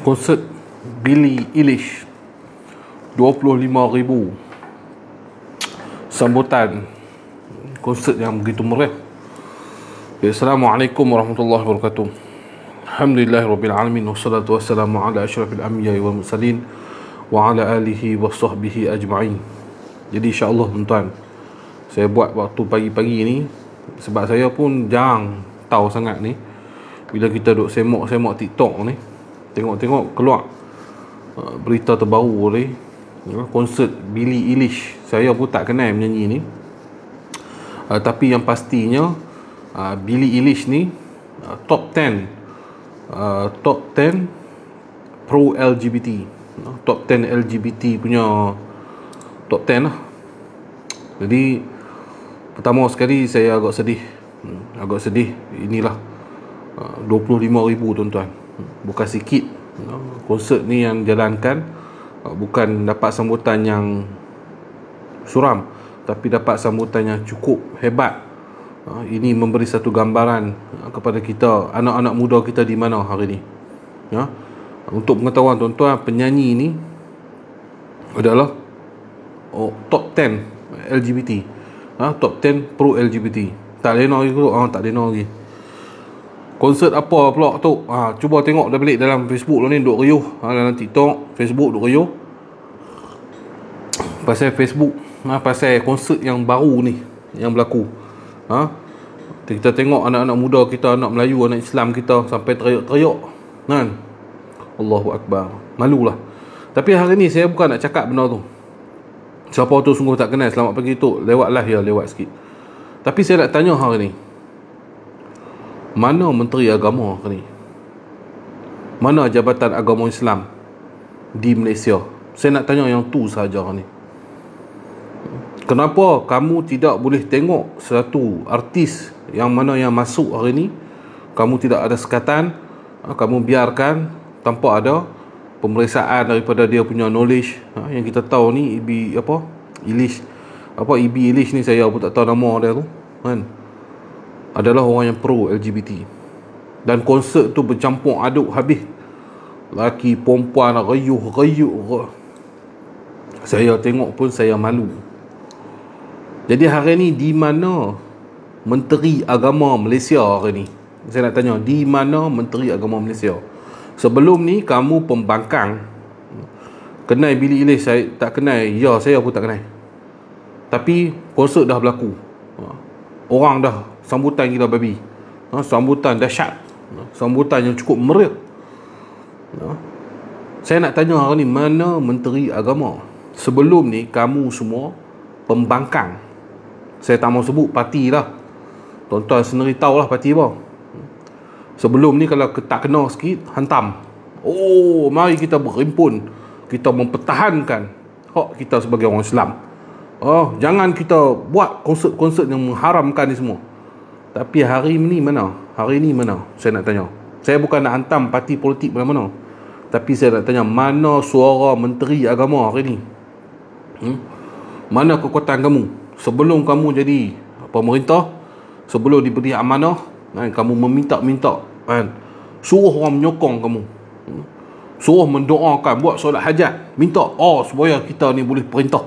konsert Billie Eilish 25,000 sambutan konsert yang begitu meriah. Assalamualaikum warahmatullahi wabarakatuh. Alhamdulillahirabbil alamin wassalatu wassalamu ala asyrafil anbiya'i wal mursalin wa ala alihi wa sahbihi ajma'in. Jadi insya-Allah tuan-tuan, saya buat waktu pagi-pagi ni sebab saya pun jarang tahu sangat ni. Bila kita duk semok TikTok ni, tengok keluar berita terbaru ni, konsert Billie Eilish. Saya pun tak kenal penyanyi ni, tapi yang pastinya Billie Eilish ni top 10 pro LGBT, top 10 LGBT punya top 10 lah. Jadi pertama sekali saya agak sedih. Inilah 25,000 tuan-tuan, bukan sikit. Konsert ni yang jalankan bukan dapat sambutan yang suram, tapi dapat sambutan yang cukup hebat. Ini memberi satu gambaran kepada kita, anak-anak muda kita di mana hari ni. Untuk pengetahuan tuan-tuan, penyanyi ni adalah top 10 LGBT, top 10 pro LGBT. Tak lena lagi tu, tak lena lagi. Konsert apa pula tu? Cuba tengok dah balik dalam Facebook ni, duk riuh. Dalam TikTok, Facebook duk riuh pasal Facebook, pasal konsert yang baru ni yang berlaku. Kita tengok anak-anak muda kita, anak Melayu, anak Islam kita sampai teriak-teriak kan. Allahu Akbar. Malulah. Tapi hari ni saya bukan nak cakap benda tu. Siapa tu sungguh tak kenal, selamat pagi tu, lewat sikit. Tapi saya nak tanya hari ni, mana Menteri Agama hari ni? Mana Jabatan Agama Islam di Malaysia? Saya nak tanya yang tu sahaja hari ni. Kenapa kamu tidak boleh tengok satu artis yang mana yang masuk hari ni, kamu tidak ada sekatan, kamu biarkan tanpa ada pemeriksaan daripada dia punya knowledge. Yang kita tahu ni Billie Eilish ni, saya pun tak tahu nama dia tu kan, adalah orang yang pro LGBT. Dan konsert tu bercampur aduk habis, laki perempuan riuh. Saya tengok pun saya malu. Jadi hari ni di mana Menteri Agama Malaysia hari ni? Saya nak tanya, di mana Menteri Agama Malaysia? Sebelum ni kamu pembangkang. Kenal Billie Eilish? Saya tak kenal. Ya, saya pun tak kenal. Tapi konsert dah berlaku, orang dah sambutan gila babi, sambutan dahsyat, sambutan yang cukup meriah. Saya nak tanya hari ni, mana Menteri Agama? Sebelum ni kamu semua pembangkang. Saya tak mau sebut parti lah, tuan-tuan sendiri tahulah parti apa. Sebelum ni kalau tak kena sikit, hantam. Mari kita berhimpun, kita mempertahankan hak kita sebagai orang Islam. Jangan kita buat konsert-konsert yang mengharamkan ni semua. Tapi hari ni mana? Hari ni mana? Saya nak tanya. Saya bukan nak hantam parti politik mana-mana, tapi saya nak tanya, mana suara Menteri Agama hari ni? Mana kekuatan kamu? Sebelum kamu jadi pemerintah, sebelum diberi amanah, kamu meminta-minta kan, suruh orang menyokong kamu, suruh mendoakan, buat solat hajat, minta supaya kita ni boleh perintah.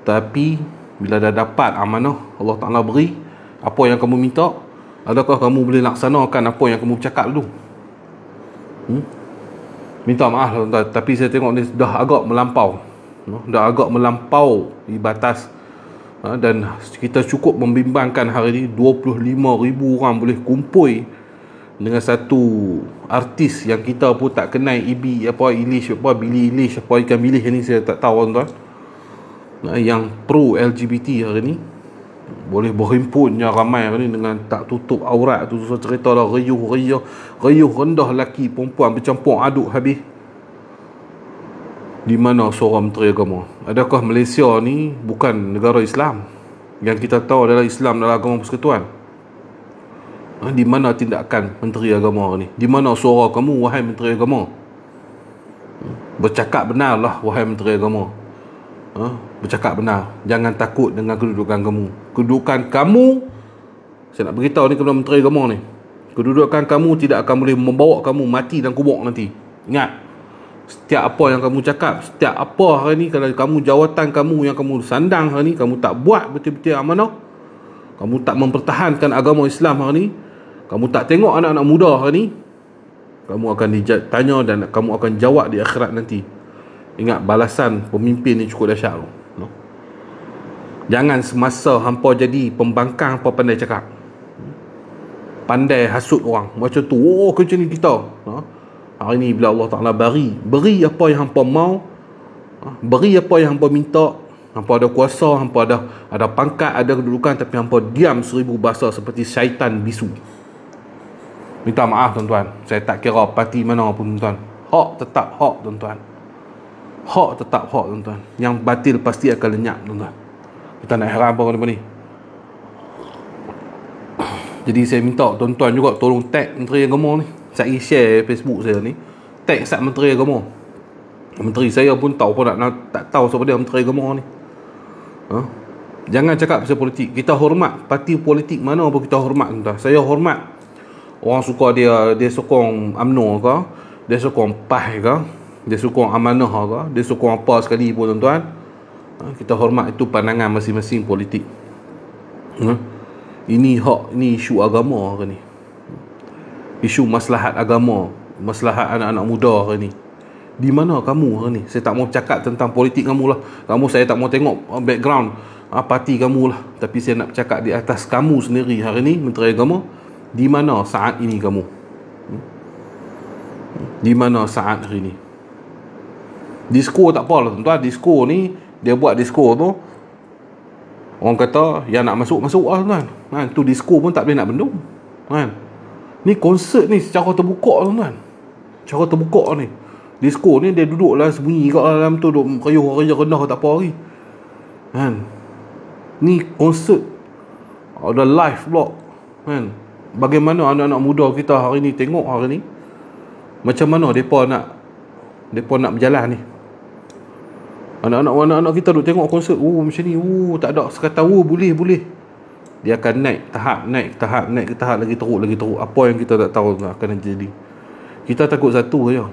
Tapi bila dah dapat amanah Allah Ta'ala beri, apa yang kamu minta, adakah kamu boleh laksanakan apa yang kamu cakap dulu? Minta maaf lah tuan-tuan, tapi saya tengok ni dah agak melampau di batas. Dan kita cukup membimbangkan hari ni 25,000 orang boleh kumpul dengan satu artis yang kita pun tak kenal. Billie Eilish apa ikan bilih ni, saya tak tahu tuan-tuan. Yang pro LGBT hari ni boleh berhimpunnya ramai hari ni dengan tak tutup aurat tu. Susah cerita lah, riuh rendah, laki perempuan bercampur aduk habis. Di mana seorang Menteri Agama? Adakah Malaysia ni bukan negara Islam? Yang kita tahu adalah Islam adalah agama persekutuan. Di mana tindakan Menteri Agama ni? Di mana suara kamu, wahai Menteri Agama? Bercakap benar lah, wahai Menteri Agama. Bercakap benar. Jangan takut dengan kedudukan kamu. Kedudukan kamu, saya nak beritahu ni kepada Menteri Agama ni, kedudukan kamu tidak akan boleh membawa kamu mati dan kubur nanti. Ingat, setiap apa yang kamu cakap, setiap apa hari ni, kalau kamu jawatan kamu yang kamu sandang hari ni, kamu tak buat betul-betul amanah, kamu tak mempertahankan agama Islam hari ni, kamu tak tengok anak-anak muda hari ni, kamu akan ditanya dan kamu akan jawab di akhirat nanti. Ingat, balasan pemimpin ni cukup dahsyat. No? Jangan semasa hampa jadi pembangkang apa pandai cakap, pandai hasut orang macam tu. Oh, macam ni kita. Hari ni bila Allah Ta'ala beri apa yang hampa mau, beri apa yang hampa minta, hampa ada kuasa, hampa ada pangkat, ada kedudukan, tapi hampa diam 1000 bahasa seperti syaitan bisu. Minta maaf tuan-tuan, saya tak kira parti mana pun tuan-tuan. Hak tetap hak tuan-tuan. Hak tetap hak tuan-tuan. Yang batil pasti akan lenyap tuan-tuan. Kita nak heran apa benda ni. Jadi saya minta tuan-tuan juga tolong tag Menteri Agama ni. Saya share Facebook saya ni, tag sat Menteri Agama. Menteri saya pun tahu pun tak tahu siapa dia Menteri Agama ni. Jangan cakap pasal politik. Kita hormat parti politik mana pun, kita hormat tuan. Saya hormat orang suka dia sokong UMNO ke, dia sokong PAS ke, dia sokong Amanah ke, dia sokong apa sekali pun tuan-tuan. Kita hormat, itu pandangan masing-masing politik. Ini hak, ini isu agama ke ni, isu maslahat agama, maslahat anak-anak muda hari ni. Di mana kamu hari ni? Saya tak mau cakap tentang politik kamu lah. Saya tak mau tengok background parti kamu lah. Tapi saya nak cakap di atas kamu sendiri hari ni, Menteri Agama. Di mana saat ini kamu? Di mana saat hari ni? Disko tak apa lah tuan-tuan. Disko ni, dia buat disko tu, orang kata yang nak masuk lah tuan. Tu disko pun tak boleh nak bendung. Ni konsert ni secara terbuka tuan-tuan. Secara terbuka ni. Disko ni dia duduk lah sembunyi kat dalam tu, duduk kayuh rendah tak apa lagi. Ni konsert, ada live vlog. Bagaimana anak-anak muda kita hari ni tengok hari ni, macam mana mereka nak berjalan ni. Anak-anak kita duduk tengok konsert, macam ni, tak ada sekatan boleh. Dia akan naik ke tahap lagi teruk. Apa yang kita tak tahu akan jadi. Kita takut satu je.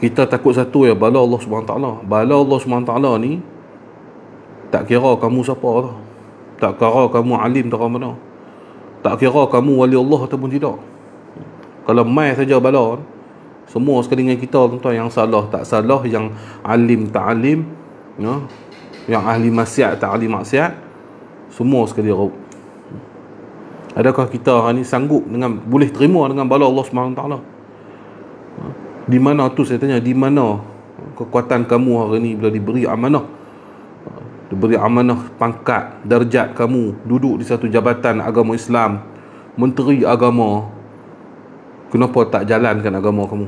Kita takut satu je, bala Allah SWT. Bala Allah SWT ni tak kira kamu siapa tau. Tak kira kamu alim tak mana. Tak kira kamu wali Allah ataupun tidak. Kalau mai saja bala, semua sekali dengan kita tuan-tuan, yang salah tak salah, yang alim tak alim, yang ahli maksiat tak ahli maksiat, semua sekali raup. Adakah kita hari ni sanggup dengan, boleh terima dengan bala Allah SWT? Di mana tu saya tanya, di mana kekuatan kamu hari ni bila diberi amanah, diberi amanah pangkat, darjat kamu duduk di satu jabatan agama Islam, menteri agama, kenapa tak jalankan agama kamu?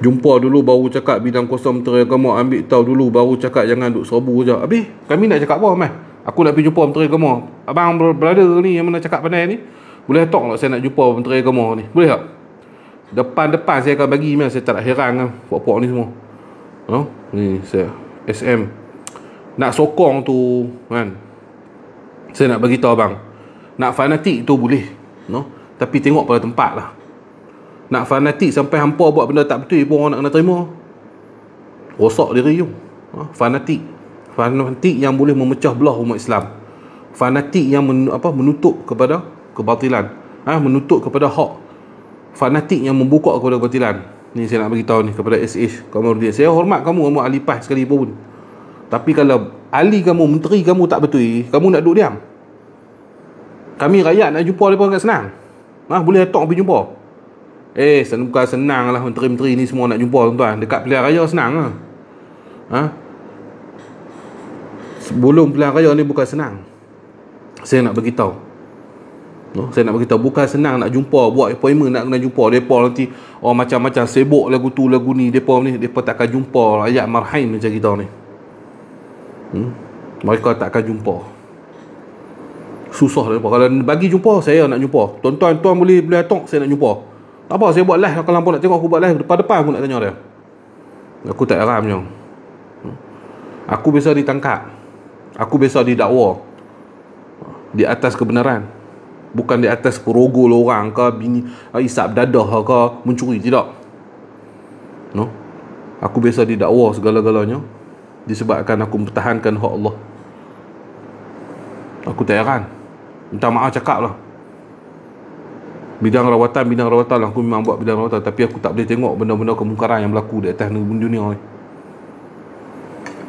Jumpa dulu baru cakap bidang kuasa Menteri Agama, ambil tahu dulu baru cakap, jangan duk serbu je. Habis kami nak cakap apa mas? Aku nak pergi jumpa Menteri Agama. Abang brother ni yang mana cakap pandai ni, boleh talk tak saya nak jumpa Menteri Agama ni? Boleh tak? Depan saya akan bagi email. Saya tak nak heran kan puak-puak ni semua. Ni saya SM nak sokong tu kan. Saya nak bagi tahu abang, nak fanatik tu boleh, tapi tengok pada tempat lah. Nak fanatik sampai hampa buat benda tak betul pun orang nak kena terima, rosak diri you. Fanatik yang boleh memecah belah umat Islam. Fanatik yang menutup kepada kebatilan, menutup kepada hak. Fanatik yang membuka kepada kebatilan. Ni saya nak bagi tahu ni kepada SH Kamaruddin. Saya hormat kamu ahli PAS sekali pun, tapi kalau ahli kamu, menteri kamu tak betul, kamu nak duduk diam? Kami rakyat nak jumpa mereka kan senang. Boleh talk pergi jumpa. Bukan senang lah menteri-menteri ni semua nak jumpa tuan-tuan. Dekat pilihan raya senang lah. Sebelum pilihan raya ni bukan senang. Saya nak beritahu. Saya nak beritahu, bukan senang nak jumpa, buat appointment nak kena jumpa. Mereka nanti macam-macam sibuk lagu tu lagu ni. Mereka takkan jumpa rakyat marhain macam kita ni. Mereka takkan jumpa. Susah. Kalau bagi jumpa, saya nak jumpa. Tuan-tuan boleh talk, saya nak jumpa. Tak apa, saya buat live. Kalau hampa nak tengok aku buat live, depan-depan aku nak tanya dia. Aku tak heran macam. Aku biasa ditangkap, aku biasa didakwa di atas kebenaran. Bukan di atas perogol orang ke, bini isap dadah ke, mencuri, tidak. No. Aku biasa didakwa segala-galanya disebabkan aku mempertahankan hak Allah. Aku tak heran. Minta maaf cakap lah. Bidang rawatan lah, aku memang buat bidang rawatan, tapi aku tak boleh tengok benda-benda kemungkaran yang berlaku di atas dunia ni.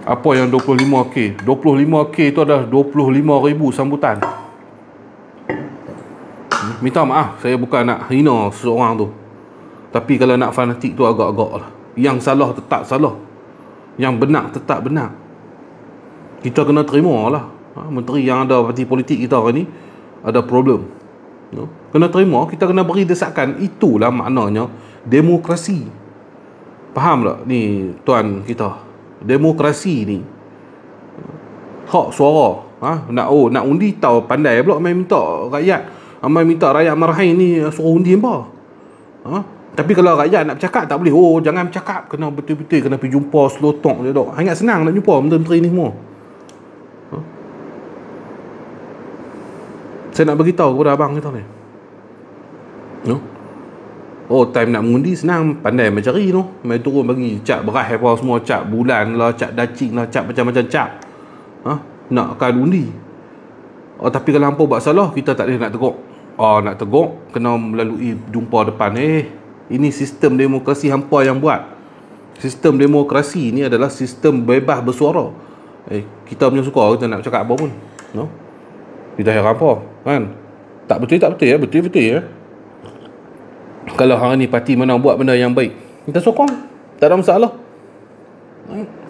Apa yang 25k? 25k itu adalah 25,000 sambutan. Minta maaf, saya bukan nak hina seseorang tu, tapi kalau nak fanatik tu agak-agak lah. Yang salah tetap salah, yang benar tetap benar. Kita kena terima lah. Menteri yang ada parti politik kita hari ni ada problem, no? Kena terima, kita kena beri desakan. Itulah maknanya demokrasi. Faham tak ni tuan kita? Demokrasi ni hak suara. Nak undi tahu pandai pula main minta rakyat. Amai minta rakyat marahin ni suruh undi apa? Tapi kalau rakyat nak bercakap tak boleh. Jangan bercakap, kena betul-betul kena pergi jumpa, slow talk je dok. Sangat senang nak jumpa menteri-menteri ni semua. Saya nak beritahu kepada abang kita ni, no? Time nak mengundi senang, pandai mencari, no? Mai turun bagi cap beras apa semua, cap bulan lah, cap dacing lah, cap macam-macam cap. Nak akan undi. Tapi kalau hampa buat salah, kita tak boleh nak tegur. Nak tegur kena melalui jumpa depan. Ini sistem demokrasi hampa yang buat. Sistem demokrasi ni adalah sistem bebas bersuara. Kita punya suka, kita nak cakap apa pun, no? Kita heran apa kan? Tak betul ya, betul ya. Kalau hari ni parti mana buat benda yang baik, kita sokong, tak ada masalah.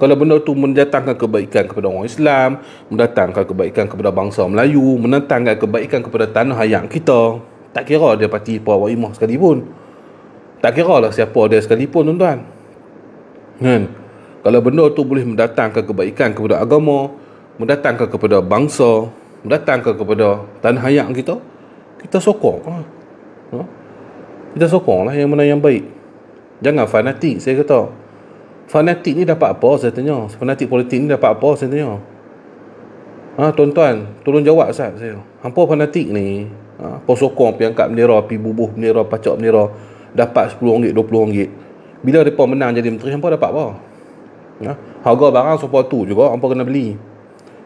Kalau benda tu mendatangkan kebaikan kepada orang Islam, mendatangkan kebaikan kepada bangsa Melayu, mendatangkan kebaikan kepada tanah air kita, tak kira dia parti Puan Imah sekalipun, tak kira lah siapa dia sekalipun, tuan-tuan kan? Kalau benda tu boleh mendatangkan kebaikan kepada agama, mendatangkan kepada bangsa, mendatangkan kepada tanah air kita sokong. Kita sokong lah yang mana yang baik. Jangan fanatik. Saya kata fanatik ni dapat apa, saya tanya. Fanatik politik ni dapat apa, saya tanya. Tuan-tuan tolong jawab saya. Hampa fanatik ni apa sokong pergi angkat bendera, pergi bubuh bendera, pacak bendera, dapat RM10, RM20. Bila mereka menang jadi menteri, hampa dapat apa? Harga barang siapa tu juga hampa kena beli.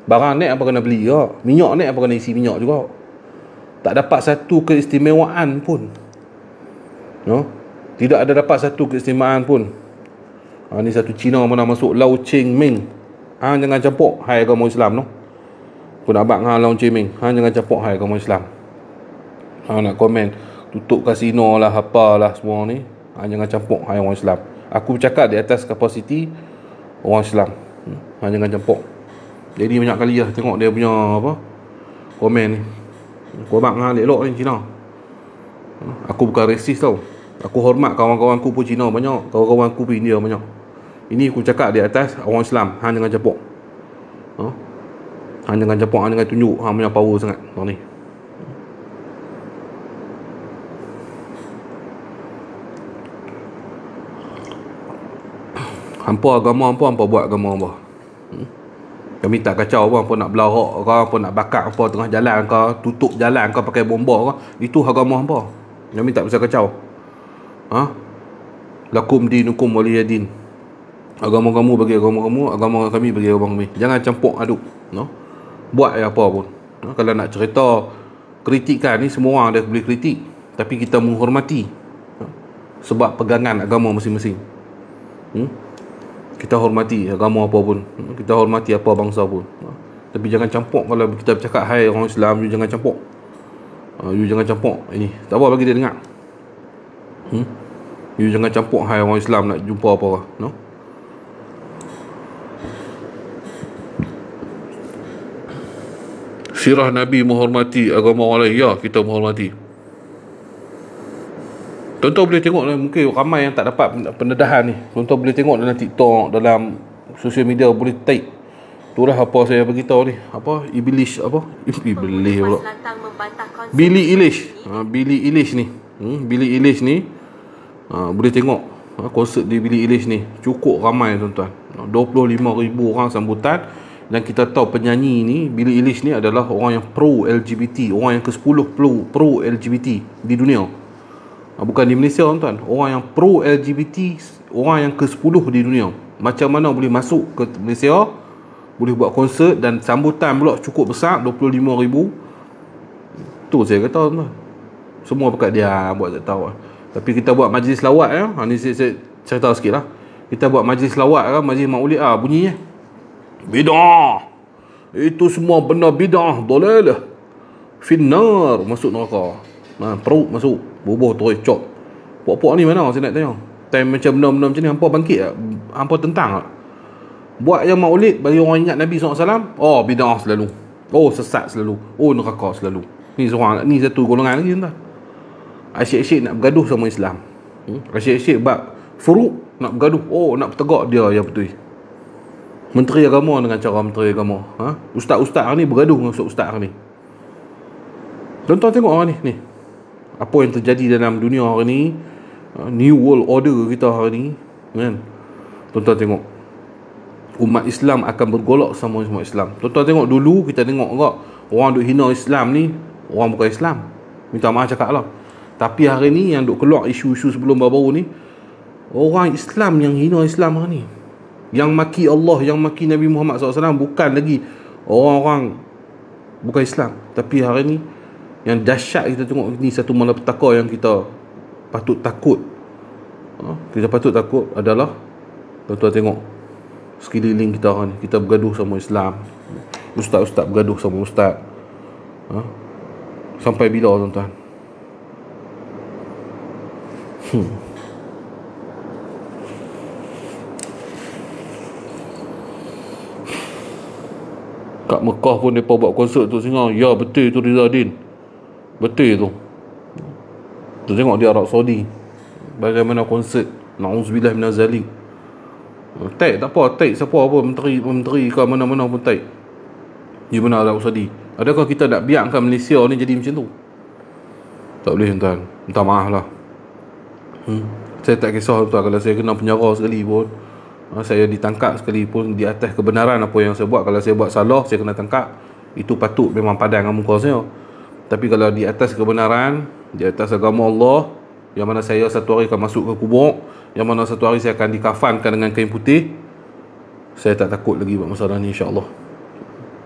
Barang naik apa kena beli juga. Minyak naik apa kena isi minyak juga. Tak dapat satu keistimewaan pun, no? Tidak ada dapat satu keistimewaan pun. Ni satu Cina mana masuk Lau Cheng Ming. Jangan campur hai agama Islam, no? Aku nak abang Lau Cheng Ming. Jangan campur hai agama Islam. Nak komen tutup kasino lah, apalah semua ni. Jangan campur hai orang Islam. Aku bercakap di atas kapasiti orang Islam. Jangan campur. Jadi banyak kali lah tengok dia punya komen ni. Aku abang elok ni Cina. Aku bukan resis tau. Aku hormat kawan-kawanku pun Cina banyak, kawan-kawanku pun India banyak. Ini aku cakap di atas orang Islam. Jangan campur. Jangan campur, jangan tunjuk punya power sangat orang ni. Hampa agama hampa buat agama hampa. Kami tak kacau apa nak belarak ke, apa nak bakar apa tengah jalan ke, tutup jalan ke pakai bomba ke. Itu agama hampa. Kami tak bisa kacau. Lakum dinukum waliyadin. Agama kamu bagi agama kamu, agama kami bagi agama kami. Jangan campur aduk, no? Buat apa pun. Kalau nak cerita kritikan ni, semua orang dia boleh kritik, tapi kita menghormati sebab pegangan agama masing-masing. Kita hormati agama apa pun, kita hormati apa bangsa pun. Tapi jangan campur. Kalau kita bercakap hai orang Islam, you jangan campur. You jangan campur. Ini tak apa bagi dia dengar. You jangan campur hai orang Islam nak jumpa apa, no? Sirah Nabi menghormati agama orang lain. Ya, kita menghormati. Tuan-tuan boleh tengok lah, mungkin ramai yang tak dapat pendedahan ni. Tuan-tuan boleh tengok dalam TikTok, dalam sosial media, boleh type. Itulah apa saya beritahu ni. Iblis pula. Billie Eilish. Billie Eilish ni. Billie Eilish ni. Boleh tengok konsert di Billie Eilish ni. Cukup ramai tuan-tuan. 25,000 orang sambutan. Dan kita tahu penyanyi ni, Billie Eilish ni adalah orang yang pro LGBT, orang yang ke-10 pro LGBT di dunia. Bukan di Malaysia tuan-tuan, orang yang pro LGBT, orang yang ke-10 di dunia. Macam mana boleh masuk ke Malaysia, boleh buat konsert dan sambutan pula cukup besar, 25,000. Tu saya kata tuan-tuan. Semua pekat dia buat tak tahu. Tapi kita buat majlis lawat ya. Ni saya cerita sikit lah. Kita buat majlis lawat kan, majlis maulid bunyinya bidah. Itu semua benda bidah, dalalah. Finnar, masuk neraka. Perut masuk, bubuh terus cop. Puak-puak ni mana saya nak tanya. Time macam benda-benda macam ni hampa bangkit tak? Hampa tentang tak? Buat yang maulid bagi orang ingat Nabi SAW. Oh, bidah selalu. Oh, sesat selalu. Oh, neraka selalu. Ni seorang, ni satu golongan lagi tuan. Asyik-asyik nak bergaduh sama Islam. Asyik-asyik bab furuk nak bergaduh. Oh, nak bertegak dia yang betul. Menteri Agama dengan cara Menteri Agama. Ustaz-ustaz ni bergaduh dengan ustaz ni. Tuan-tuan tengok hari ni. Apa yang terjadi dalam dunia hari ni. New World Order kita hari ni. Kan? Tuan-tuan tengok. Umat Islam akan bergolak sama umat Islam. Tuan-tuan tengok dulu kita tengok enggak orang duk hina Islam ni, orang bukan Islam. Minta maaf cakap lah. Tapi hari ni yang duk keluar isu-isu sebelum baru-baru ni, orang Islam yang hina Islam hari ni. Yang maki Allah, yang maki Nabi Muhammad SAW bukan lagi orang-orang bukan Islam. Tapi hari ni yang dahsyat kita tengok ni, satu malapetaka yang kita patut takut. Kita patut takut adalah tuan-tuan tengok sekeliling kita hari ni, kita bergaduh sama Islam. Ustaz-ustaz bergaduh sama ustaz. Sampai bila tuan-tuan? Kat Mekah pun mereka buat konsert tu singa. Ya betul tu Rizadin. Betul tu. Tu tengok di Arab Saudi bagaimana konsert. Na'udzubillah minaz zalik. Tak apa, tak siapa apa menteri ke mana-mana pun tak. Di mana Arab Saudi. Adakah kita nak biarkan Malaysia ni jadi macam tu? Tak boleh tuan. Minta maaf lah. Saya tak kisah tuan kalau saya kena penjara sekali pun. Saya ditangkap sekalipun di atas kebenaran apa yang saya buat. Kalau saya buat salah, saya kena tangkap. Itu patut memang padang dengan muka saya. Tapi kalau di atas kebenaran, di atas agama Allah, yang mana saya satu hari akan masuk ke kubur, yang mana satu hari saya akan dikafankan dengan kain putih, saya tak takut lagi buat masalah ni, insya-Allah.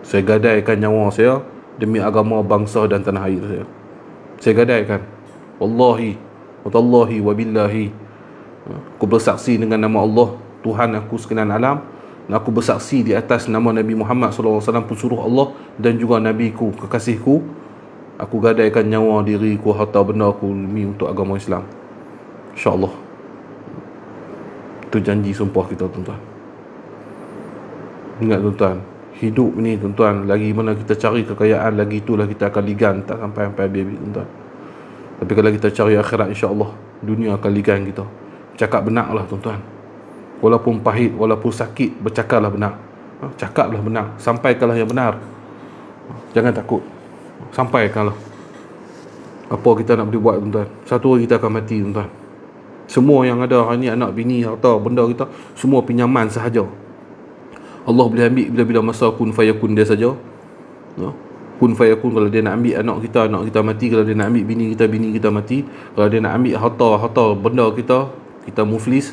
Saya gadaikan nyawa saya demi agama, bangsa dan tanah air saya. Saya gadaikan. Wallahi, watallahi, wabillahi. Aku bersaksi dengan nama Allah, Tuhan aku sekalian alam, dan aku bersaksi di atas nama Nabi Muhammad SAW, pesuruh Allah, dan juga Nabiku, kekasihku. Aku gadaikan nyawa diriku, harta benda aku demi untuk agama Islam, insya-Allah. Itu janji sumpah kita tuan-tuan. Ingat tuan-tuan, hidup ni tuan-tuan, lagi mana kita cari kekayaan, lagi itulah kita akan ligan, tak sampai habis tuan-tuan. Tapi kalau kita cari akhirat, insya-Allah dunia akan ligan kita. Cakap benar lah tuan-tuan. Walaupun pahit, walaupun sakit, bercakaplah benar. Cakaplah benar, sampaikanlah yang benar. Jangan takut, sampaikanlah. Apa kita nak boleh buat tuan-tuan? Satu hari kita akan mati tuan-tuan. Semua yang ada hari ni, anak, bini, harta, benda kita, semua pinjaman sahaja. Allah boleh ambil bila-bila masa kun fayakun dia saja. Kun fayakun, kalau dia nak ambil anak kita mati. Kalau dia nak ambil bini kita mati. Kalau dia nak ambil harta, benda kita muflis.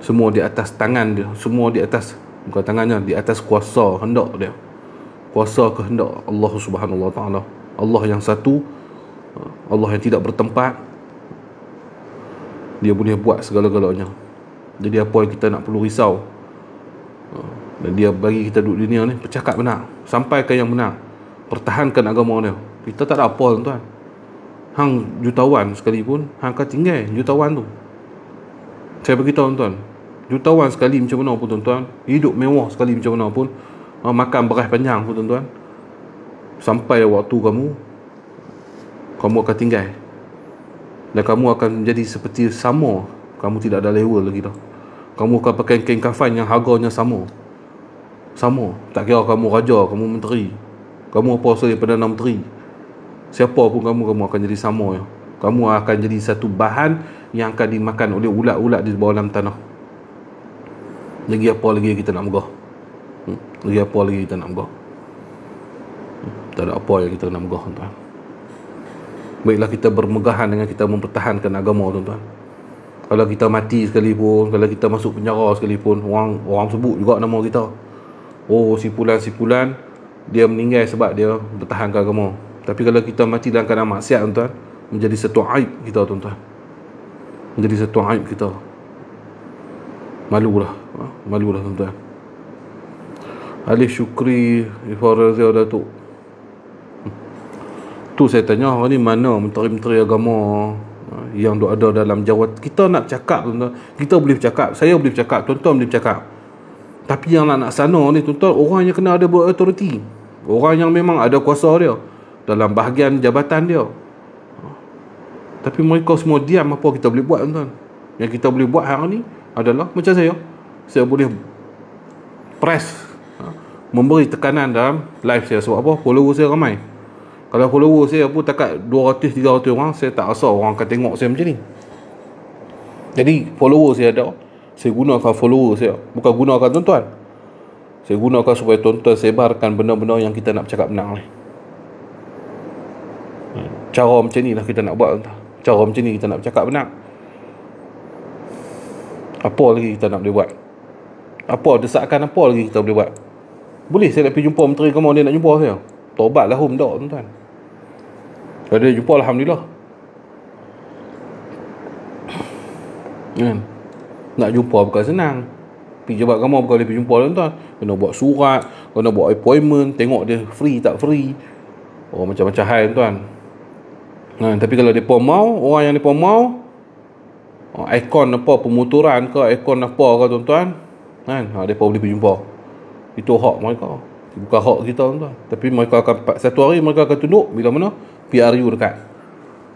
Semua di atas tangan dia. Semua di atas, bukan tangannya, di atas kuasa hendak dia. Kuasa kehendak Allah Subhanahu Wa Taala. Allah yang satu, Allah yang tidak bertempat. Dia boleh buat segala-galanya. Jadi apa yang kita nak perlu risau? Dan dia bagi kita duduk dunia ni, bercakap benar, sampaikan yang benar, pertahankan agama dia. Kita tak ada apa tuan. Hang jutawan sekalipun, hang akan tinggal jutawan tu. Saya beritahu tuan, jutawan sekali macam mana pun tuan-tuan, hidup mewah sekali macam mana pun, makan beras panjang pun tuan-tuan, sampai waktu kamu akan tinggal. Dan kamu akan menjadi seperti sama. Kamu tidak ada level lagi dah. Kamu akan pakai kain kafan yang harganya sama. Tak kira kamu raja, kamu menteri, kamu apa saja Perdana Menteri, siapa pun kamu akan jadi sama ya. Kamu akan jadi satu bahan yang akan dimakan oleh ulat-ulat di bawah dalam tanah. Lagi apa lagi kita nak megah? Lagi apa lagi kita nak megah? Tak ada apa yang kita nak megah, tuan-tuan. Baiklah kita bermegahan dengan kita mempertahankan agama, tuan-tuan. Kalau kita mati sekalipun, kalau kita masuk penjara sekalipun, orang sebut juga nama kita. Oh, si fulan dia meninggal sebab dia bertahankan agama. Tapi kalau kita mati dalam keadaan maksiat, tuan-tuan, menjadi satu aib kita, tuan-tuan. Menjadi satu aib kita. Malulah, tuan-tuan. Alif Syukri Ifarazia Datuk. Tu saya tanya, hari ni mana menteri-menteri agama yang ada dalam jawatan? Kita nak cakap, tuan-tuan, kita boleh bercakap, saya boleh bercakap, tuan-tuan boleh bercakap. Tapi yang nak sana ni, tuan-tuan, orang yang kena ada berautoriti, orang yang memang ada kuasa dia dalam bahagian jabatan dia. Tapi mereka semua diam. Apa kita boleh buat, tuan-tuan? Yang kita boleh buat hari ni adalah macam saya boleh press, memberi tekanan dalam live saya. Sebab apa? Follower saya ramai. Kalau follower saya pun takat 200-300 orang, saya tak rasa orang akan tengok saya macam ni. Jadi follower saya ada, saya gunakan follower saya, bukan gunakan tuan-tuan. Saya gunakan supaya tuan-tuan sebarkan benda-benda yang kita nak bercakap benar ni. Cara macam ni lah kita nak buat, tuan-tuan. Cara macam ni kita nak bercakap benar. Apa lagi kita nak boleh buat? Apa desakan apa lagi kita boleh buat? Boleh saya nak pergi jumpa menteri agama, dia nak jumpa saya. Taubatlah tak, tuan-tuan. Kalau dia jumpa, alhamdulillah. Kan? Nak jumpa bukan senang. Pergi jabat agama bukan boleh pergi jumpa, tuan-tuan. Kena buat surat, kena buat appointment, tengok dia free tak free. Oh, macam-macam hal, tuan. Kan? Tapi kalau depa mau, orang yang depa mau, ikon apa pemotoran ke, ikon apa ke, tuan-tuan, kan, depa boleh pergi jumpa. Itu hak mereka, bukan hak kita, tuan-tuan. Tapi mereka akan, satu hari mereka akan tunduk bila mana PRU dekat.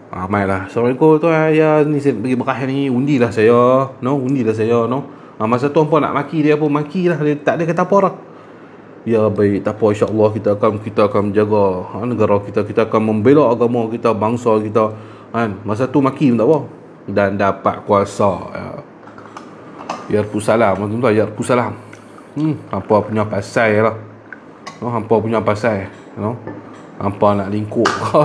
Mailah, Assalamualaikum tuan, ya ni saya pergi Mekah ni, undilah saya, undilah saya, masa tu hampa nak maki dia pun makilah, dia tak ada kata apa dah. Ya baik, tak apa, insya-Allah kita akan menjaga negara kita akan membela agama kita, bangsa kita, kan. Masa tu maki pun tak apa, dan dapat kuasa, ya Yarpusalam, tuan-tuan, Yarpusalam. Hampa punya pasal lah. Hampa punya pasal, hampa nak lingkup ke,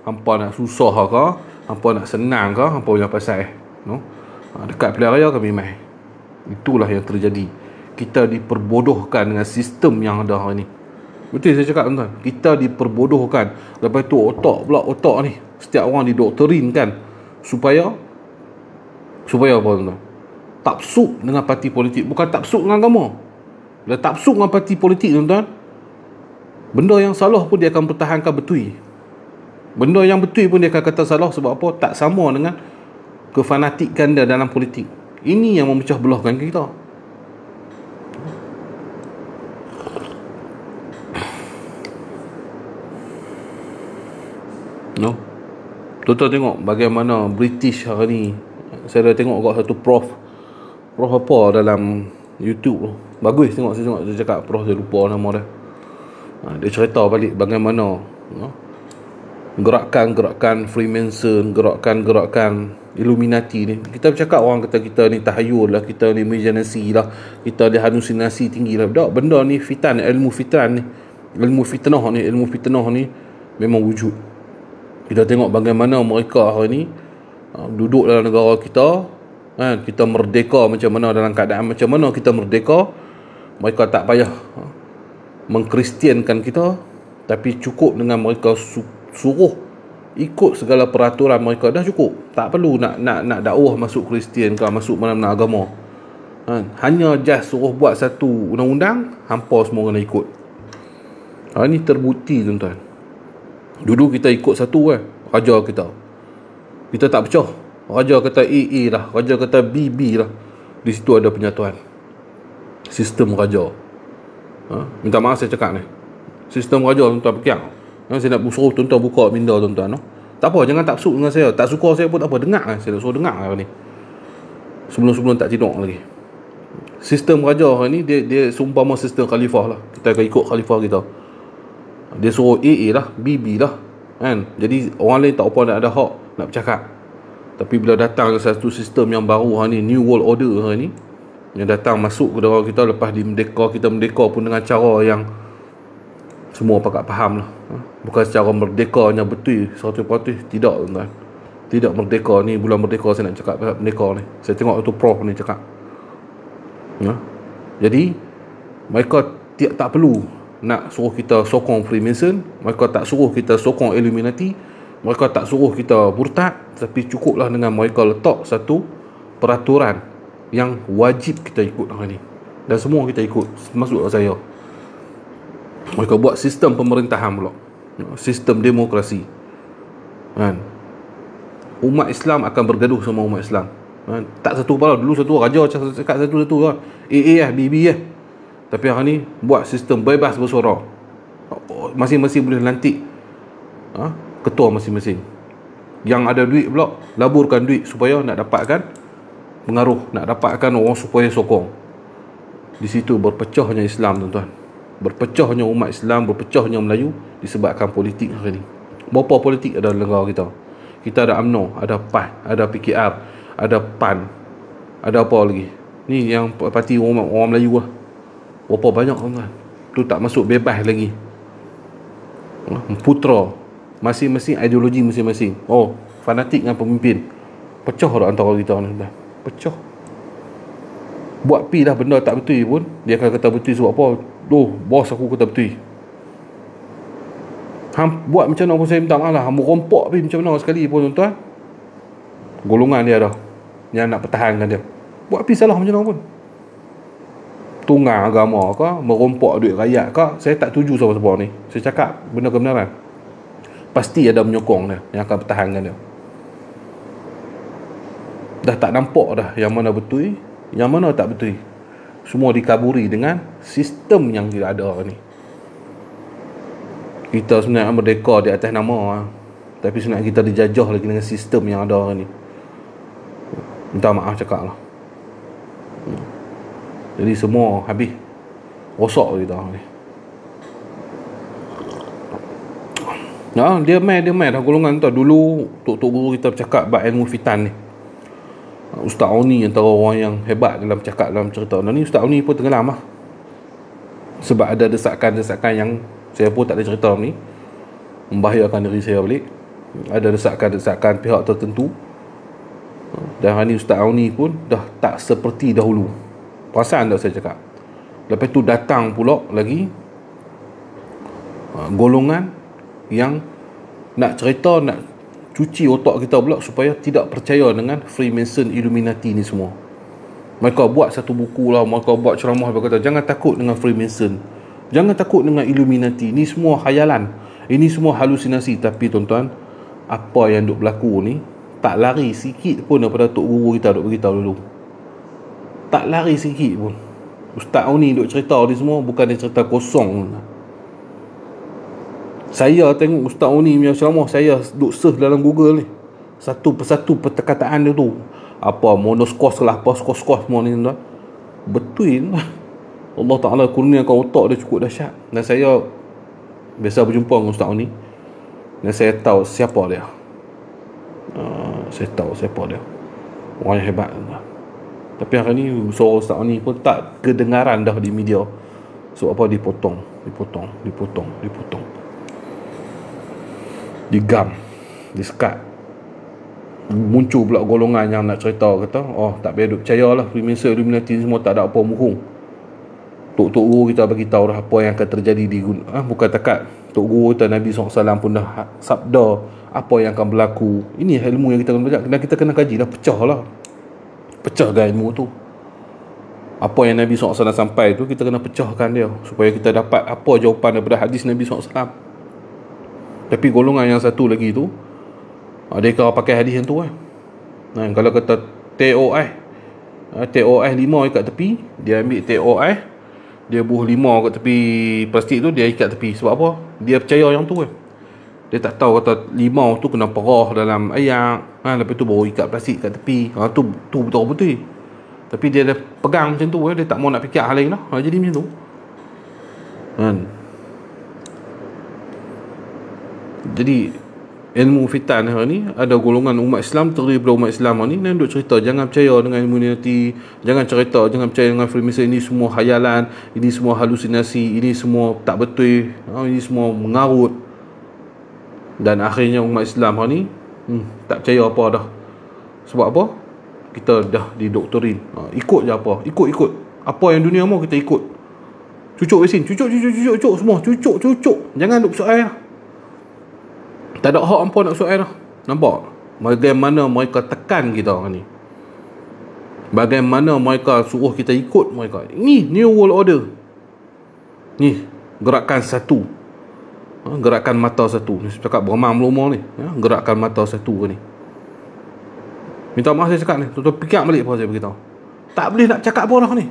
hampa nak susah ke, hampa nak senang ke, hampa punya pasal, dekat pilihan raya kami mai. Itulah yang terjadi. Kita diperbodohkan dengan sistem yang ada hari ni. Betul saya cakap, tuan-tuan. Kita diperbodohkan. Lepas tu otak ni, setiap orang didoktrinkan supaya apa, tuan-tuan? Taksub dengan parti politik, bukan taksub dengan agama. Bila taksub dengan parti politik, tuan-tuan, benda yang salah pun dia akan pertahankan betul. Benda yang betul pun dia akan kata salah. Sebab apa? Tak sama dengan kefanatikan dia dalam politik. Ini yang memecah belahkan kita. Tuan-tuan tengok bagaimana British hari ni. Saya dah tengok kat satu prof apa dalam YouTube. Bagus tengok, saya cakap prof, saya lupa nama dia. Dia cerita balik bagaimana gerakan Freemason, gerakan Illuminati ni. Kita bercakap orang kata kita ni tahayul lah, kita ni imaginasi lah, kita ni halusinasi tinggi lah. Tak, benda ni fitan, ilmu fitnah ni memang wujud. Kita tengok bagaimana mereka hari ni duduk dalam negara kita, kan, kita merdeka macam mana, dalam keadaan macam mana kita merdeka. Mereka tak payah mengkristiankan kita, tapi cukup dengan mereka suruh ikut segala peraturan mereka, dah cukup. Tak perlu nak dakwah masuk Kristian ke, masuk mana-mana agama, kan. Hanya just suruh buat satu undang-undang, hampa semua kena ikut. Ini terbukti, tuan-tuan. Dulu kita ikut satu, raja kita tak pecah. Raja kata AA lah, raja kata BB lah. Di situ ada penyatuan. Sistem raja. Minta maaf saya cakap ni. Sistem raja, tuan-tuan, pekiang. Saya nak suruh tuan-tuan buka minda, tuan-tuan. Tak apa, jangan tak suka dengan saya. Tak suka saya pun tak apa, dengar. Saya nak suruh dengar hari ni. Sebelum tak tidur lagi. Sistem raja hari ni, dia seumpama sistem khalifah lah. Kita akan ikut khalifah kita. Dia suruh AA lah, BB lah, kan. Jadi orang lain tak apa nak ada hak nak bercakap. Tapi bila datang satu sistem yang baru hari ni, New World Order hari ni, yang datang masuk ke negara kita lepas merdeka. Kita merdeka pun dengan cara yang semua pakat faham lah. Bukan secara merdekanya betul 100%. Tidak tuan-tuan. Tidak merdeka ni. Bulan merdeka saya nak cakap pasal merdeka ni. Saya tengok tu prof ni cakap. Jadi mereka tak perlu nak suruh kita sokong Freemason. Mereka tak suruh kita sokong Illuminati. Mereka tak suruh kita murtad. Tapi cukuplah dengan mereka letak satu peraturan yang wajib kita ikut hari ni. Dan semua kita ikut, termasuk saya. Mereka buat sistem pemerintahan pula, sistem demokrasi, kan? Umat Islam akan bergaduh sama umat Islam, kan? Tak satu kepala. Dulu satu raja cakap satu lah, AA lah, BB lah. Tapi hari ni buat sistem bebas bersuara. Masing-masing boleh lantik ketua masing-masing. Yang ada duit pula laburkan duit supaya nak dapatkan pengaruh, nak dapatkan orang supaya sokong. Di situ berpecahnya Islam, tuan-tuan. Berpecahnya umat Islam, berpecahnya Melayu disebabkan politik hari ni. Berapa politik ada dalam negara kita? Kita ada UMNO, ada PAS, ada PKR, ada PAN, ada apa lagi? Ni yang parti orang Melayu lah. Berapa banyak, tuan-tuan? Tu tak masuk bebas lagi. Putra masing-masing ideologi masing-masing. Fanatik dengan pemimpin. Pecah dah antara kita ni, tuan. Pecah. Buat pi dah benda tak betul pun dia akan kata betul sebab apa? Bos aku kata betul. Buat macam mana pun saya minta maaf lah. Hang rompak pi macam mana sekali pun, tuan-tuan. Golongan dia dah yang nak pertahankan dia. Buat pi salah macam mana pun. Tunggang agama ke, merompak duit rakyat ke, saya tak tuju siapa-siapa ni. Saya cakap benda kebenaran. Pasti ada menyokong dia yang akan pertahankan dia. Dah tak nampak dah yang mana betul, yang mana tak betul. Semua dikaburi dengan sistem yang tidak ada ni. Kita sebenarnya merdeka di atas nama, tapi sebenarnya kita dijajah lagi dengan sistem yang ada ni. Minta maaf cakap lah. Jadi semua habis rosak kita ni. Dia main dah golongan tu. Dulu tok guru kita bercakap bab ilmu fitan ni. Ustaz Oni antara orang yang hebat dalam cakap dalam cerita. Dan ni Ustaz Oni pun tenggelam lah. Sebab ada desakan-desakan yang saya pun tak ada cerita ni, membahayakan diri saya balik. Ada desakan-desakan pihak tertentu. Dan hari ni Ustaz Oni pun dah tak seperti dahulu. Perasaan tak saya cakap. Lepas tu datang pula lagi golongan yang nak cerita, nak cuci otak kita pula supaya tidak percaya dengan Freemason, Illuminati ni semua. Mereka buat satu buku lah, mereka buat ceramah, mereka kata jangan takut dengan Freemason, jangan takut dengan Illuminati, ni semua khayalan, ini semua halusinasi. Tapi tuan-tuan, apa yang duk berlaku ni tak lari sikit pun daripada tok guru kita duk beritahu dulu. Tak lari sikit pun. Ustaz Oni duk cerita ni semua bukan dia cerita kosong. Saya tengok Ustaz Oni punya ceramah, saya duk search dalam Google ni, satu persatu perkataan dia tu. Apa monoskos lah, apa skos-skos semua ni, tuan. Betul. Allah Ta'ala kurniakan otak dia cukup dahsyat. Dan saya biasa berjumpa dengan Ustaz Oni, dan saya tahu siapa dia. Saya tahu siapa dia. Orang yang hebat, tuan. Tapi hari ni suara Ustaz Oni pun tak kedengaran dah di media. Sebab apa? Dipotong. Digam, disekat. Muncul pula golongan yang nak cerita, kata tak payah duk percayalah Freemason, Illuminati semua tak ada apa muhung. Tok guru kita bagi tahu dah apa yang akan terjadi di bukan takat tok guru kita, Nabi SAW pun dah sabda apa yang akan berlaku. Ini ilmu yang kita kena belajar, dan kita kena kaji dah. Pecahkan ilmu tu. Apa yang Nabi SAW sampai tu, kita kena pecahkan dia supaya kita dapat apa jawapan daripada hadis Nabi SAW. Tapi golongan yang satu lagi tu, dia kau pakai hadis yang tu kalau kata TOI 5 ikat tepi, dia ambil TOI, dia buh 5 kat tepi plastik tu, dia ikat tepi. Sebab apa? Dia percaya yang tu Dia tak tahu kata 5 tu kena perah dalam ayak, lepas tu baru ikat plastik kat tepi. Tu betul-betul. Tapi dia dah pegang macam tu, dia tak mau nak fikir hal lain lah. Jadi macam tu. Jadi ilmu fitan hari ni, ada golongan umat Islam terdiri daripada umat Islam hari ni, dan duk cerita jangan percaya dengan immunity, jangan percaya dengan Freemason, ini semua khayalan, ini semua halusinasi, ini semua tak betul, ini semua mengarut. Dan akhirnya umat Islam hari ni tak percaya apa dah. Sebab apa? Kita dah didoktorin, ikut je apa, ikut apa yang dunia mau kita ikut. Cucuk vaksin, cucuk semua, cucuk. Jangan duk soal lah. Tak ada hak apa nak soal dah. Nampak bagaimana mereka tekan kita ni, bagaimana mereka suruh kita ikut mereka. Ni New World Order, ni gerakan satu, gerakan mata satu. Ni saya cakap beramam melumur ni, gerakan mata satu ni. Minta maaf saya cakap ni, tuan-tuan fikir balik apa saya beritahu. Tak boleh nak cakap apa dah ni.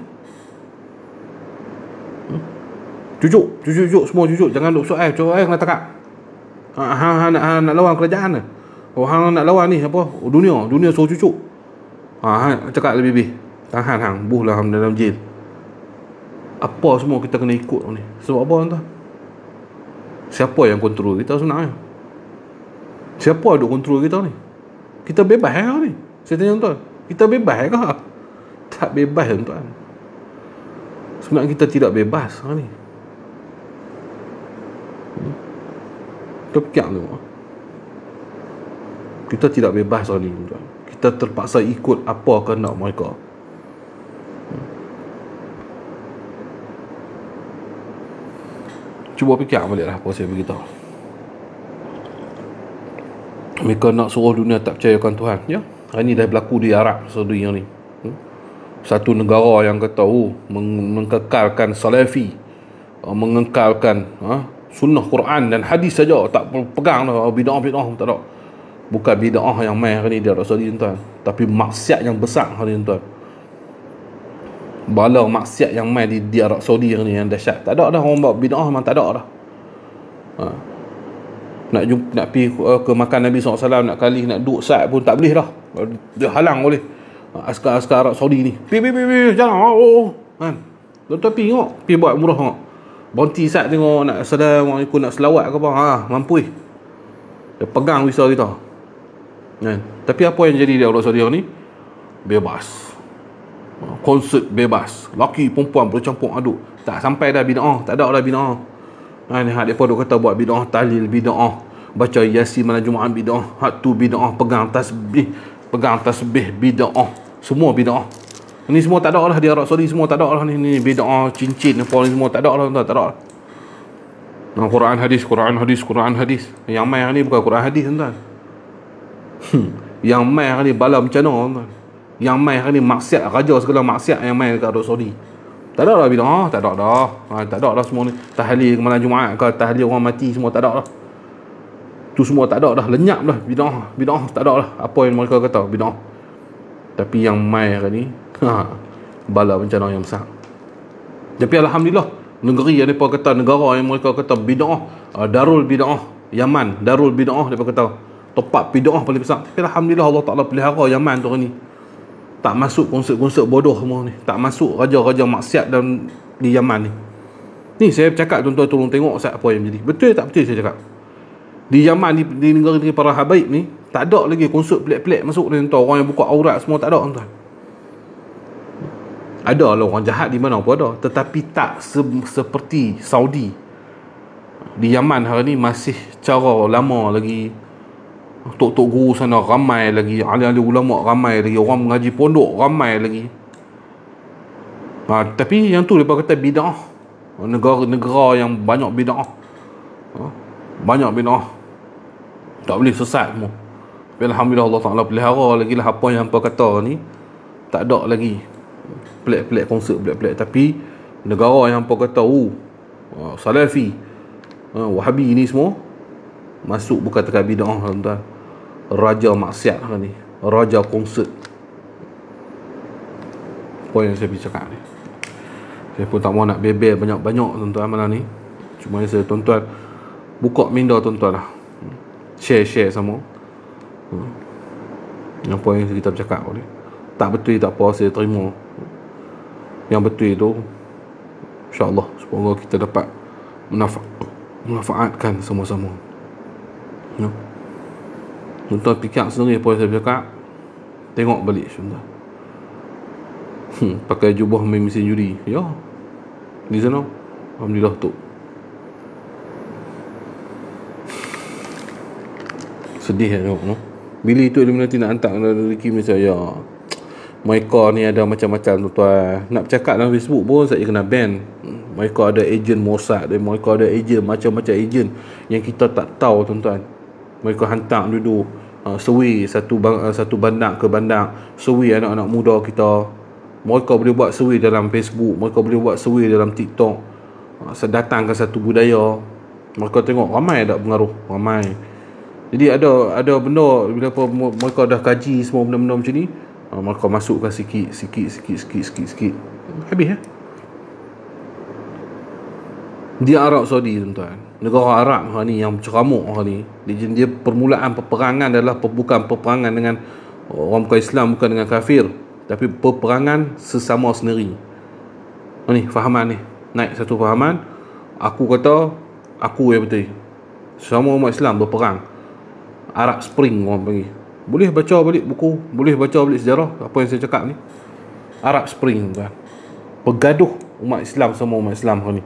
Cucuk semua, cucuk. Jangan duk soal kena tekak. Nak lawan kerajaan lah. Hang nak lawan ni apa? Dunia suruh cucuk. Cakap lebih. Tahan hang, buhlah hang dalam jail. Apa semua kita kena ikut ni. Sebab apa tuan? Siapa yang kontrol kita sebenarnya? Siapa duk kontrol kita ni? Kita bebas ke ni? Saya tanya tuan, kita bebas ke? Tak bebas tuan. Sebenarnya kita tidak bebas ni. Kita fikir tu, kita tidak bebas hari ni tuan. Kita terpaksa ikut apa kehendak mereka. Cuba fikir balik lah apa saya beritahu. Mereka nak suruh dunia tak percayakan Tuhan, ya. Hari ni dah berlaku di Arab Saudi yang ni. Satu negara yang kata mengekalkan salafi, mengekalkan sunnah Quran dan hadis saja, tak pegang dah bid'ah tak ada. Bukan bid'ah yang main hari ni di Arab Saudi tuan, tapi maksiat yang besar hari ni tuan. Bala maksiat yang main di Arab Saudi hari ni yang dahsyat. Tak ada dah orang buat bid'ah, memang tak ada dah. Nak pergi ke makan Nabi SAW, nak kali nak duduk sat pun tak boleh dah. Dia halang oleh askar Arab Saudi ni. Pi jangan kan. Tuan-tuan pergi tengok, pergi buat umrah tengok. Bonti sat tengok nak Assalamualaikum, nak selawat ke apa, mampu. Dia pegang visa kita. Kan? Tapi apa yang jadi di Arab Saudi ni? Bebas. Konsert bebas. Laki perempuan bercampur aduk. Tak sampai dah bid'ah, tak ada dah bid'ah. Hak depa duk kata buat bid'ah, tahlil bid'ah, baca Yasin malam Jumaat bid'ah, hak tu bid'ah, pegang tasbih bid'ah, semua bid'ah. Ni semua tak ada lah di Arab Saudi, semua tak ada lah ni bid'ah, cincin apa ni semua tak ada lah, tak ada. Quran hadis. Yang mai ni bukan Quran hadis tuan. Yang mai ni bala macam mana tuan. Yang mai ni maksiat, raja segala maksiat yang mai dekat Arab Saudi. Tak ada lah bid'ah, tak ada dah. Tak ada dah semua ni. Tahlil malam Jumaat ke, tahlil orang mati semua tak ada dah. Tu semua tak ada dah, lenyap dah bid'ah tak ada lah. Apa yang mereka kata bid'ah. Tapi yang mai ni bala bencana yang besar. Tapi alhamdulillah, negeri yang mereka kata, negara yang mereka kata bid'ah, Darul Bid'ah Yaman, Darul Bid'ah mereka kata tempat bid'ah paling besar. Tapi alhamdulillah Allah Ta'ala pelihara Yaman tu ni. Tak masuk konsert-konsert bodoh semua ni. Tak masuk raja-raja maksiat dalam di Yaman ni. Ni saya cakap tuan-tuan tolong tengok apa yang jadi. Betul tak betul saya cakap? Di Yaman ni, di negara para habaib ni, tak ada lagi konsert pelik-pelik masuk ni tuan. Orang yang buka aurat semua tak ada tuan. Ada lah orang jahat di mana pun ada, tetapi tak seperti Saudi. Di Yaman hari ni masih cara lama lagi. Tok-tok guru sana ramai lagi, ahli-ahli ulama ramai lagi, orang mengaji pondok ramai lagi. Tapi yang tu mereka kata bid'ah. Negara yang banyak bid'ah, tak boleh sesat semua. Tapi alhamdulillah Allah Ta'ala pelihara lagi lah apa yang hampa kata ni. Tak ada lagi pelik-pelik konsert pelik-pelik. Tapi negara yang hampa kata Salafi, Wahabi ni semua masuk bukan tekan bid'ah tuan-tuan. Raja maksiat ni, raja konsert. Apa yang saya pergi cakap ni, saya pun tak mau nak bebel banyak-banyak tuan-tuan malam ni. Cuma saya tuan-tuan buka minda tuan-tuan lah, share sama apa yang kita bercakap ni. Tak betul tak apa, saya terima. Yang betul itu insya-Allah semoga kita dapat memanfaatkan sama-sama. Tuan-tuan fikir sendiri apa yang saya cakap. Tengok balik tuan-tuan. Pakai jubah main mesin judi. Ya, di sana alhamdulillah tu. Sedih tengok no. Bila itu Illuminati nak hantar Ricky Malaysia, ya mereka ni ada macam-macam tuan-tuan. Nak bercakap dalam Facebook pun saya kena ban. Mereka ada ejen Mossad, mereka ada ejen macam-macam ejen yang kita tak tahu tuan-tuan. Mereka hantar duduk survey satu bandar ke bandar, survey anak-anak muda kita. Mereka boleh buat survey dalam Facebook, mereka boleh buat survey dalam TikTok. Datang ke satu budaya, mereka tengok ramai tak pengaruh, ramai. Jadi ada benda bila mereka dah kaji semua benda-benda macam ni, mereka masukkan sikit. Habis ya. Di Arab Saudi tuan-tuan, negara Arab ni yang ceramuk ni, dia permulaan peperangan adalah bukan peperangan dengan orang bukan Islam, bukan dengan kafir, tapi peperangan sesama sendiri. Ni fahaman ni, naik satu fahaman. Aku kata aku yang betul, semua umat Islam berperang. Arab Spring orang panggil. Boleh baca balik buku, boleh baca balik sejarah apa yang saya cakap ni. Arab Spring tuan. Pergaduh umat Islam, semua umat Islam ni.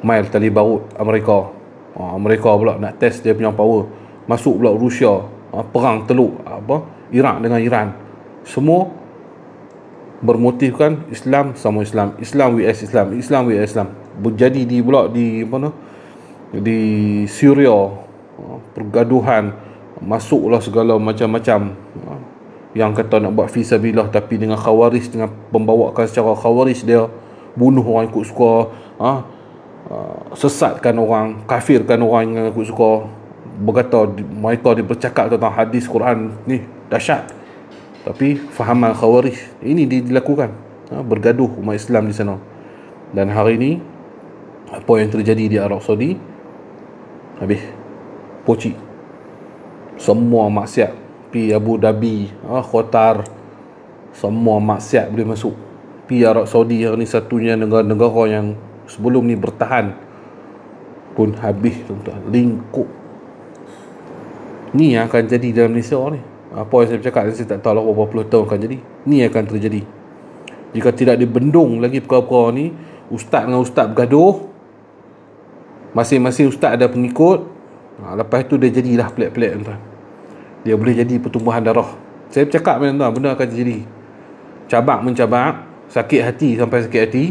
Mail tali barut Amerika. Amerika pula nak test dia punya power. Masuk pula Rusia, perang teluk Iraq dengan Iran. Semua bermotifkan Islam sama Islam, Islam vs Islam, Islam vs Islam. Berjadi di Syria, pergaduhan, masuklah segala macam-macam yang kata nak buat fisabilillah tapi dengan khawarij, dengan pembawakan secara khawarij, dia bunuh orang ikut suka, sesatkan orang, kafirkan orang yang ikut suka, berkata mereka bercakap tentang hadis Quran ni dahsyat, tapi fahaman khawarij ini dilakukan. Bergaduh umat Islam di sana. Dan hari ini apa yang terjadi di Arab Saudi, habis poci. Semua maksiat pi Abu Dhabi, Qatar, semua maksiat boleh masuk. Pi Arab Saudi ni satunya negara-negara yang sebelum ni bertahan pun habis tuan-tuan, lingkup. Ni yang akan jadi dalam Malaysia ni. Apa yang saya bercakap saya tak tahu lah berapa puluh tahun akan jadi. Ni akan terjadi jika tidak dibendung lagi perkara-perkara ni. Ustaz dengan ustaz bergaduh, masing-masing ustaz ada pengikut. Lepas tu dia jadilah pelik-pelik tuan. Dia boleh jadi pertumbuhan darah. Saya bercakap tuan, benda akan terjadi. Cabak mencabak, sakit hati sampai sakit hati.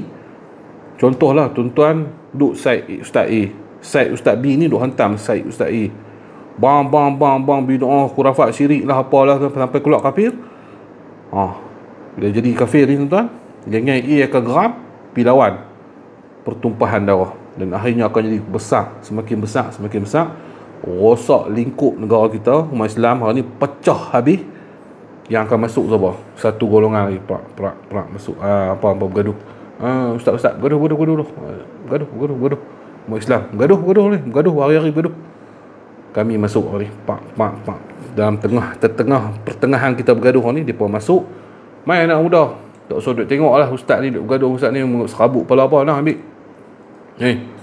Contohlah tuan-tuan duk side ustaz A, side ustaz B ni duk hantam side ustaz A. Bang bid'ah, khurafat, syirik lah apalah sampai keluar kafir. Bila jadi kafir ni tuan-tuan, geng A akan geram pi lawan, pertumpahan darah, dan akhirnya akan jadi besar, semakin besar. Rosak lingkup negara kita, umat Islam hari ni pecah habis. Yang akan masuk siapa? Satu golongan lagi perak masuk apa bergaduh. Ustaz gaduh. Umat Islam gaduh hari-hari gaduh. Kami masuk hari pak. Dalam pertengahan kita bergaduh ni, depa masuk. Mai anak muda, tak usah duk tengoklah ustaz ni duk bergaduh, ustaz ni serabut kepala apa nak ambil.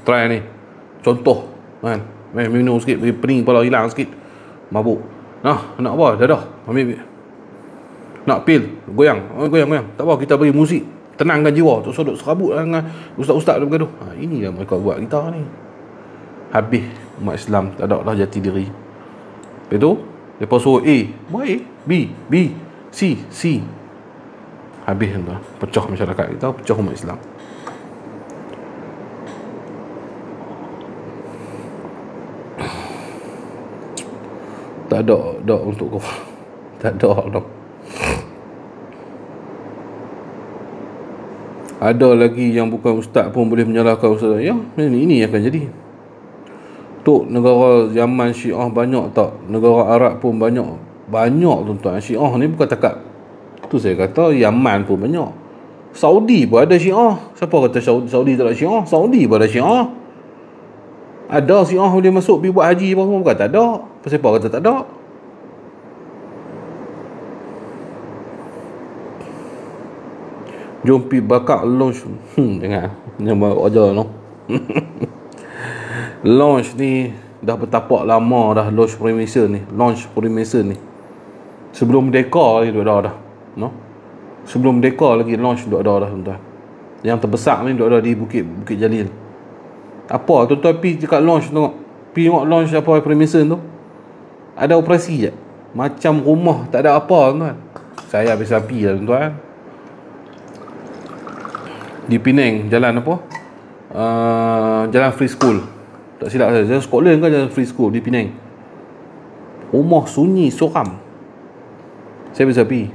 Try ni. Contoh kan. Minum sikit, bagi pening kepala hilang sikit. Mabuk. Nak apa? Dadah. Ambil. Nak pil, goyang. Tak apa, kita bagi muzik, tenangkan jiwa. Tak usah duk serabut dengan ustaz-ustaz duk bergaduh. Inilah mereka buat kita ni. Habis umat Islam tak ada lah jati diri. Lepas tu depa suruh A, buat A, B, C. Habis tuan, pecah masyarakat kita, pecah umat Islam. Tak ada untuk kau. Tak ada. Ada lagi yang bukan ustaz pun boleh menyalahkan ustaz. Ya, ini akan jadi. Tok negara zaman Syiah banyak tak? Negara Arab pun banyak tuan-tuan. Syiah ni bukan takat. Tu saya kata Yaman pun banyak. Saudi pun ada Syiah. Siapa kata Saudi tak ada Syiah? Saudi pun ada Syiah. Ada Syiah boleh masuk pergi buat haji pun bukan tak ada. Siapa kata tak ada? Jom pergi bakar launch. Jangan bawa aja no. Launch ni dah bertapak lama dah launch Freemason ni. Sebelum Merdeka lagi duk ada dah. No? Sebelum Merdeka lagi launch duk ada dah tuan-tuan. Yang terbesar ni duk ada di Bukit Jalil. Apa tuan-tuan pi dekat launch tengok. Pi tengok launch apa Freemason tu. Ada operasi je. Macam rumah tak ada apa tuan-tuan. Saya biasa pi lah tuan-tuan. Di Penang jalan apa? Jalan Free School. Tak silap saya, jalan Scotland kan, jalan Free School di Penang. Rumah sunyi seram. Saya bisa pergi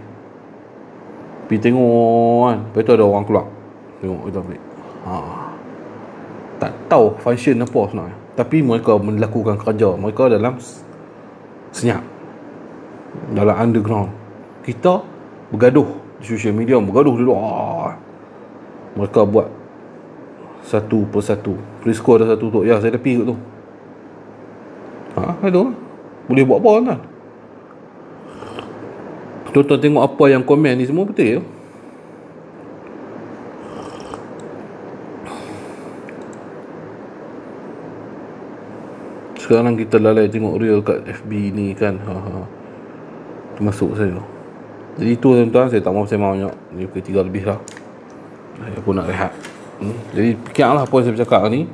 tengok kan. Lepas tu ada orang keluar. Tengok kita balik. Tak tahu function apa sebenarnya. Tapi mereka melakukan kerja. Mereka dalam senyap, dalam underground. Kita bergaduh di social media, bergaduh dulu. Mereka buat satu persatu. Frisco ada satu tu. Ya, saya dah pergi kat tu. Aduh. Boleh buat apa kan? Tuan-tuan tengok apa yang komen ni semua betul ya? Sekarang kita lalai tengok real kat FB ni kan. Termasuk saya. Jadi tu tuan-tuan, saya tak mau banyak. Ni pukul 3 lebih lah. Saya pun nak rehat. Jadi fikirlah apa yang saya bercakap ni.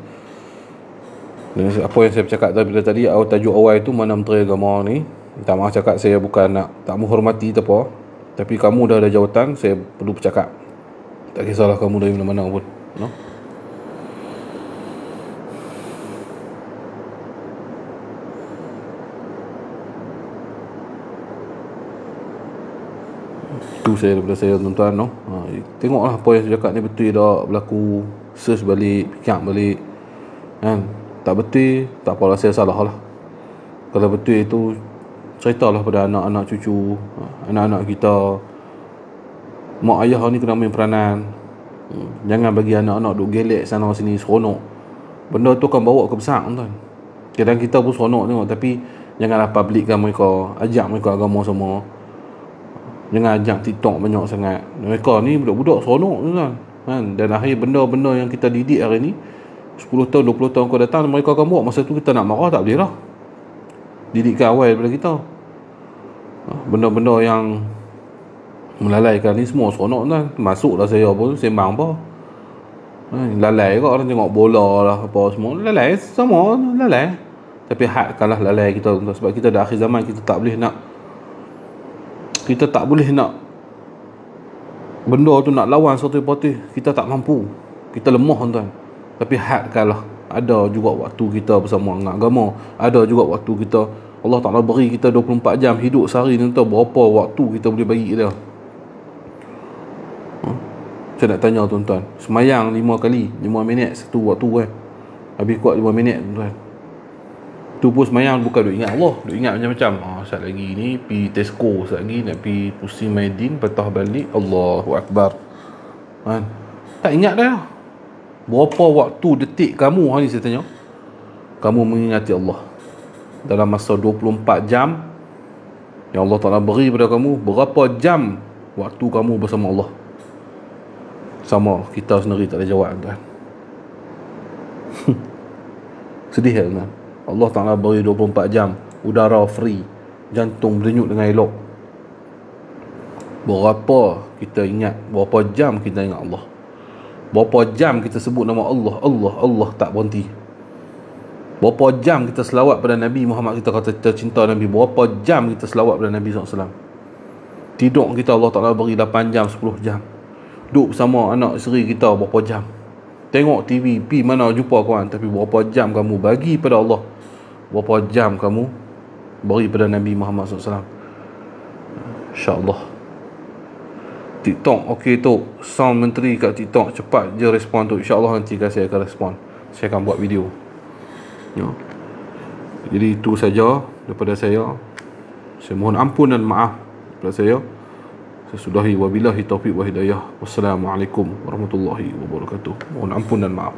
Dan apa yang saya bercakap tadi, tajuk awal itu Mana Menteri Agama ni. Tak maaf cakap saya bukan nak tak menghormati tak apa. Tapi kamu dah ada jawatan, saya perlu bercakap. Tak kisahlah kamu dari mana-mana pun, no? Itu saya daripada saya tuan-tuan, no? Tengoklah apa yang saya cakap ni betul tak berlaku. Search balik, fikir balik kan. Tak betul, tak apalah, saya salah lah. Kalau betul itu, ceritalah pada anak-anak cucu, anak-anak kita. Mak ayah ni kena main peranan. Jangan bagi anak-anak duk gelek sana sini seronok. Benda tu akan bawa ke besar tuan. Kadang kita pun seronok tengok, tapi janganlah publikkan mereka, ajak mereka agama semua. Jangan ajak TikTok banyak sangat. Mereka ni budak-budak seronok tuan kan. Dan akhir benda-benda yang kita didik hari ni 10 tahun, 20 tahun akan datang, mereka akan buat. Masa tu kita nak marah tak boleh lah. Didikan awal daripada kita. Benda-benda yang melalaikan ni semua seronok kan. Masuklah saya pun sembang apa. Lalai kot orang tengok bola lah apa semua. Lalai sama lalai. Tapi hadkanlah lalai kita tuan. Sebab kita dah akhir zaman, kita tak boleh nak benda tu nak lawan satu parti. Kita tak mampu. Kita lemah tuan. Tapi hadkanlah. Ada juga waktu kita bersama dengan agama. Ada juga waktu kita, Allah Ta'ala beri kita 24 jam hidup sehari ni tuan. Berapa waktu kita boleh bagi dia? Saya nak tanya tuan-tuan, semayang 5 kali 5 minit satu waktu kan. Habis kuat 5 minit tuan. Tu pun semayang bukan duk ingat Allah, duk ingat macam-macam. Saat lagi ni pi Tesco, saat lagi nak pi pusing Maidin, patah balik, Allahu Akbar kan. Tak ingat dah. Berapa waktu detik kamu hari ni saya tanya, kamu mengingati Allah dalam masa 24 jam yang Allah Ta'ala beri pada kamu? Berapa jam waktu kamu bersama Allah? Sama, kita sendiri tak ada jawab tuan. Sedih kan? Allah Ta'ala beri 24 jam udara free, jantung berdenyut dengan elok. Berapa kita ingat, berapa jam kita ingat Allah, berapa jam kita sebut nama Allah, Allah tak berhenti. Berapa jam kita selawat pada Nabi Muhammad, kita kata kita cinta Nabi. Berapa jam kita selawat pada Nabi SAW. Tidur kita Allah Ta'ala beri 8 jam, 10 jam. Duduk bersama anak isteri kita berapa jam. Tengok TV, pi mana jumpa kawan. Tapi berapa jam kamu bagi pada Allah, berapa jam kamu beri pada Nabi Muhammad SAW. InsyaAllah. TikTok okey tu, sound menteri kat TikTok, cepat je respon tu. InsyaAllah nanti saya akan respon. Saya akan buat video ya. Jadi itu saja daripada saya. Saya mohon ampun dan maaf daripada saya. Saya sudahi, wabillahi taufiq wa hidayah. Wassalamualaikum warahmatullahi wabarakatuh. Mohon ampun dan maaf.